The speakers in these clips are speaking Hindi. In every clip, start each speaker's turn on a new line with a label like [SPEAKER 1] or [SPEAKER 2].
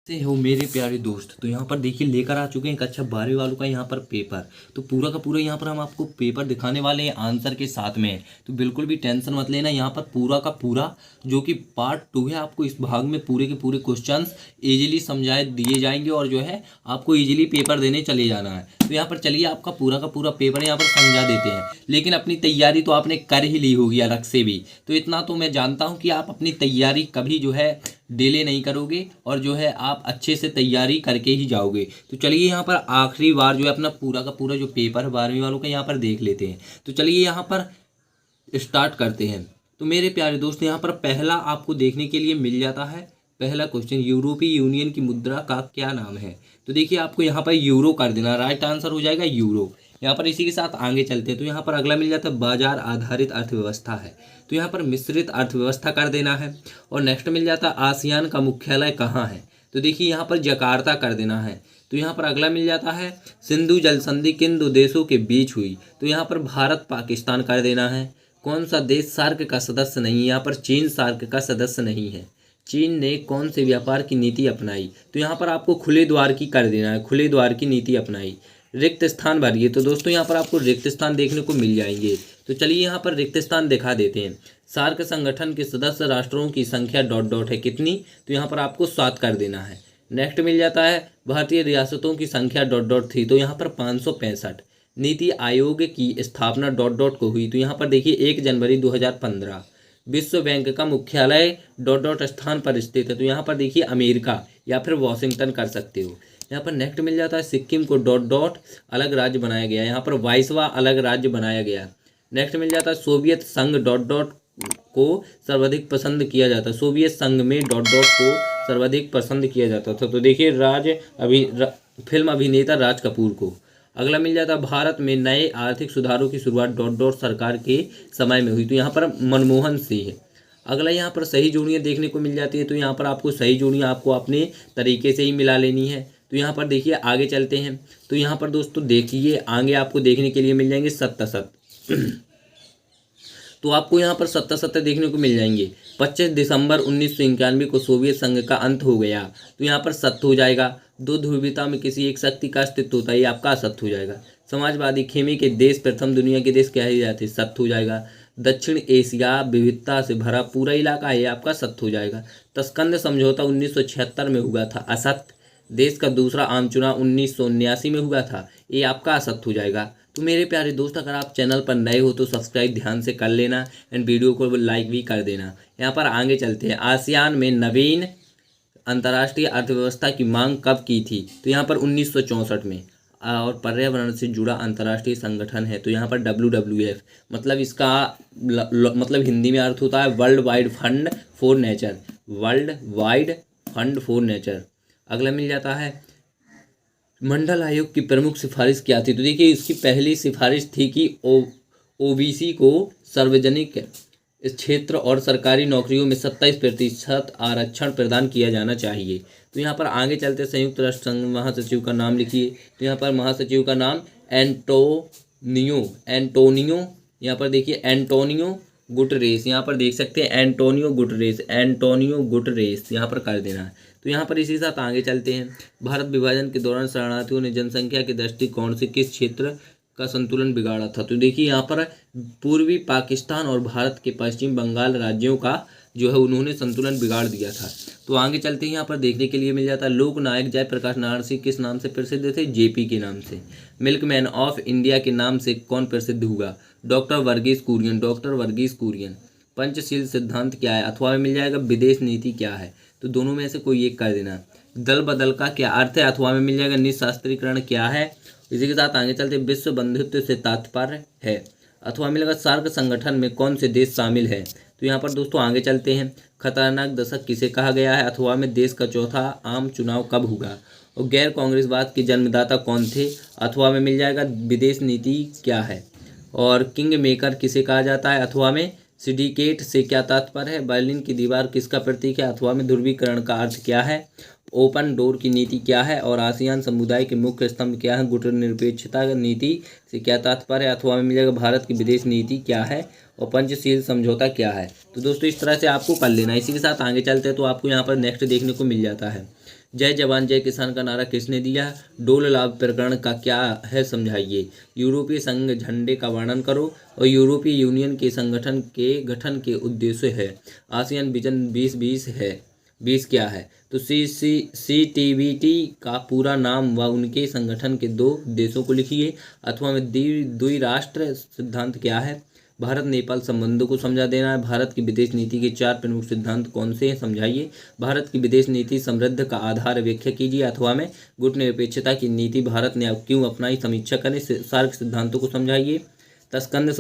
[SPEAKER 1] से हो मेरे प्यारे दोस्त। तो यहाँ पर देखिए लेकर आ चुके हैं कक्षा 12वीं वालों का यहाँ पर पेपर। तो पूरा का पूरा यहाँ पर हम आपको पेपर दिखाने वाले हैं आंसर के साथ में। तो बिल्कुल भी टेंशन मत लेना, यहाँ पर पूरा का पूरा जो कि पार्ट 2 है, आपको इस भाग में पूरे के पूरे क्वेश्चंस इजीली समझाए दिए जाएंगे और जो है आपको इजीली पेपर देने चले जाना है। तो यहाँ पर चलिए आपका पूरा का पूरा पेपर यहाँ पर समझा देते हैं। लेकिन अपनी तैयारी तो आपने कर ही ली होगी अलग से भी, तो इतना तो मैं जानता हूँ कि आप अपनी तैयारी कभी जो है डिले नहीं करोगे और जो है आप अच्छे से तैयारी करके ही जाओगे। तो चलिए यहाँ पर आखिरी बार जो है अपना पूरा का पूरा जो पेपर है 12वीं वालों का यहाँ पर देख लेते हैं। तो चलिए यहाँ पर स्टार्ट करते हैं। तो मेरे प्यारे दोस्त यहाँ पर पहला आपको देखने के लिए मिल जाता है। पहला क्वेश्चन, यूरोपीय यूनियन की मुद्रा का क्या नाम है? तो देखिए आपको यहाँ पर यूरो कर देना, राइट आंसर हो जाएगा यूरो। यहाँ पर इसी के साथ आगे चलते हैं। तो यहाँ पर अगला मिल जाता है बाजार आधारित अर्थव्यवस्था है, तो यहाँ पर मिश्रित अर्थव्यवस्था कर देना है। और नेक्स्ट मिल जाता है आसियान का मुख्यालय कहाँ है? तो देखिए यहाँ पर जकार्ता कर देना है। तो यहाँ पर अगला मिल जाता है सिंधु जल संधि किन दो देशों के बीच हुई? तो यहाँ पर भारत पाकिस्तान कर देना है। कौन सा देश सार्क का सदस्य नहीं है? यहाँ पर चीन सार्क का सदस्य नहीं है। चीन ने कौन से व्यापार की नीति अपनाई? तो यहाँ पर आपको खुले द्वार की कर देना है, खुले द्वार की नीति अपनाई। रिक्त स्थान भरिए, तो दोस्तों यहाँ पर आपको रिक्त स्थान देखने को मिल जाएंगे। तो चलिए यहाँ पर रिक्त स्थान दिखा देते हैं। सार्क संगठन के सदस्य राष्ट्रों की संख्या डॉट डॉट है कितनी? तो यहाँ पर आपको 7 कर देना है। नेक्स्ट मिल जाता है भारतीय रियासतों की संख्या डॉट डॉट थी, तो यहाँ पर 565। नीति आयोग की स्थापना डॉट डॉट को हुई? तो यहाँ पर देखिए 1 जनवरी 2015। विश्व बैंक का मुख्यालय डॉट डॉट स्थान पर स्थित है, तो यहाँ पर देखिए अमेरिका या फिर वॉशिंगटन कर सकते हो। यहाँ पर नेक्स्ट मिल जाता है सिक्किम को डॉट डॉट अलग राज्य बनाया गया, यहाँ पर 22वां अलग राज्य बनाया गया। नेक्स्ट मिल जाता है सोवियत संघ डॉट डॉट को सर्वाधिक पसंद किया जाता है, सोवियत संघ में डॉट डॉट को सर्वाधिक पसंद किया जाता था। तो देखिए फिल्म अभिनेता राज कपूर को। अगला मिल जाता है भारत में नए आर्थिक सुधारों की शुरुआत डॉट डॉट सरकार के समय में हुई? तो यहाँ पर मनमोहन सिंह है। अगला यहाँ पर सही जोड़ियाँ देखने को मिल जाती है, तो यहाँ पर आपको सही जोड़ियाँ आपको अपने तरीके से ही मिला लेनी है। तो यहाँ पर देखिए आगे चलते हैं। तो यहाँ पर दोस्तों देखिए आगे आपको देखने के लिए मिल जाएंगे सत्ता तो आपको यहाँ पर सत्ता देखने को मिल जाएंगे। 25 दिसंबर 1991 को सोवियत संघ का अंत हो गया, तो यहाँ पर सत्य हो जाएगा। 2 ध्रुवीयता में किसी एक शक्ति का अस्तित्व होता है, ये आपका असत्य हो जाएगा। समाजवादी खेमे के देश प्रथम दुनिया के देश कहे जाते हैं, सत्य हो जाएगा। दक्षिण एशिया विविधता से भरा पूरा इलाका है, आपका सत्य हो जाएगा। तस्कंद समझौता 1976 में हुआ था, असत्य। देश का दूसरा आम चुनाव 1979 में हुआ था, ये आपका असत्य हो जाएगा। तो मेरे प्यारे दोस्त अगर आप चैनल पर नए हो तो सब्सक्राइब ध्यान से कर लेना एंड वीडियो को लाइक भी कर देना। यहाँ पर आगे चलते हैं। आसियान में नवीन अंतर्राष्ट्रीय अर्थव्यवस्था की मांग कब की थी? तो यहाँ पर 1964 में। और पर्यावरण से जुड़ा अंतर्राष्ट्रीय संगठन है, तो यहाँ पर WWF, मतलब इसका मतलब हिंदी में अर्थ होता है world wide fund for nature, world wide fund for nature. अगला मिल जाता है मंडल आयोग की प्रमुख सिफारिश क्या थी? तो देखिए इसकी पहली सिफारिश थी कि OBC को सार्वजनिक क्षेत्र और सरकारी नौकरियों में 27% आरक्षण प्रदान किया जाना चाहिए। तो यहाँ पर आगे चलते संयुक्त राष्ट्र संघ महासचिव का नाम लिखिए। तो यहाँ पर महासचिव का नाम एंटोनियो यहाँ पर देखिए एंटोनियो गुटरेस, यहाँ पर देख सकते हैं एंटोनियो गुटरेस यहाँ पर कर देना है। तो यहाँ पर इसी साथ आगे चलते हैं। भारत विभाजन के दौरान शरणार्थियों ने जनसंख्या के दृष्टिकोण से किस क्षेत्र का संतुलन बिगाड़ा था? तो देखिए यहाँ पर पूर्वी पाकिस्तान और भारत के पश्चिम बंगाल राज्यों का जो है उन्होंने संतुलन बिगाड़ दिया था। तो आगे चलते हैं। यहाँ पर देखने के लिए मिल जाता है लोक नायक जयप्रकाश नारायण सिंह किस नाम से प्रसिद्ध थे? JP के नाम से। मिल्कमैन ऑफ इंडिया के नाम से कौन प्रसिद्ध हुआ? डॉक्टर वर्गीस कुरियन। पंचशील सिद्धांत क्या है? अथवा में मिल जाएगा विदेश नीति क्या है? तो दोनों में से कोई एक कर देना। दल बदल का क्या अर्थ है? अथवा में मिल जाएगा निशास्त्रीकरण क्या है? इसी के साथ आगे चलते विश्व बंधुत्व से तात्पर्य है। अथवा मिलेगा सार्क संगठन में कौन से देश शामिल है? तो यहाँ पर दोस्तों आगे चलते हैं। खतरनाक दशक किसे कहा गया है? अथवा में देश का चौथा आम चुनाव कब हुआ? और गैर कांग्रेसवाद के जन्मदाता कौन थे? अथवा में मिल जाएगा विदेश नीति क्या है? और किंग मेकर किसे कहा जाता है? अथवा में सिंडिकेट से क्या तात्पर्य है? बर्लिन की दीवार किसका प्रतीक है? अथवा में ध्रुवीकरण का अर्थ क्या है? ओपन डोर की नीति क्या है? और आसियान समुदाय के मुख्य स्तंभ क्या है? गुटनिरपेक्षता नीति से क्या तात्पर्य है? अथवा में मिल जाएगा भारत की विदेश नीति क्या है? और पंचशील समझौता क्या है? तो दोस्तों इस तरह से आपको कर लेना। इसी के साथ आगे चलते हैं। तो आपको यहाँ पर नेक्स्ट देखने को मिल जाता है जय जवान जय किसान का नारा किसने दिया? डोल लाभ प्रकरण का क्या है समझाइए। यूरोपीय संघ झंडे का वर्णन करो और यूरोपीय यूनियन के संगठन के गठन के उद्देश्य है। आसियान विजन 2020 है। 20 क्या है? तो CTBT का पूरा नाम व उनके संगठन के 2 देशों को लिखिए। अथवा में द्विराष्ट्र सिद्धांत क्या है? भारत नेपाल संबंधों को समझा देना है। भारत की विदेश नीति के 4 प्रमुख सिद्धांत कौन से हैं समझाइए। भारत की विदेश नीति समृद्ध का आधार व्याख्या कीजिए। अथवा में गुटनिरपेक्षता की नीति भारत ने क्यों अपनाई समीक्षा करें। सार्क सिद्धांतों को समझाइए। तस्कंद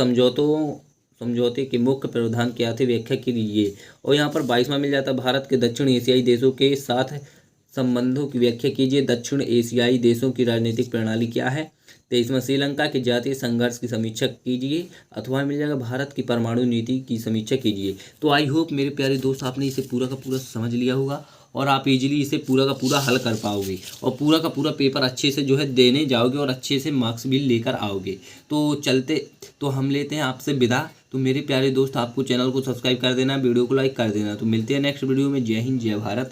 [SPEAKER 1] समझौते के मुख्य प्रावधान क्या थे व्याख्या कीजिए। और यहाँ पर 22वां मिल जाता है, भारत के दक्षिण एशियाई देशों के साथ संबंधों की व्याख्या कीजिए। दक्षिण एशियाई देशों की राजनीतिक प्रणाली क्या है। 23वां, श्रीलंका के जातीय संघर्ष की समीक्षा कीजिए। अथवा मिल जाएगा भारत की परमाणु नीति की समीक्षा कीजिए। तो आई होप मेरे प्यारे दोस्त आपने इसे पूरा का पूरा समझ लिया होगा और आप इजीली इसे पूरा का पूरा हल कर पाओगे और पूरा का पूरा पेपर अच्छे से जो है देने जाओगे और अच्छे से मार्क्स भी लेकर आओगे। तो हम लेते हैं आपसे विदा। तो मेरे प्यारे दोस्त आपको चैनल को सब्सक्राइब कर देना, वीडियो को लाइक कर देना। तो मिलते हैं नेक्स्ट वीडियो में। जय हिंद जय भारत।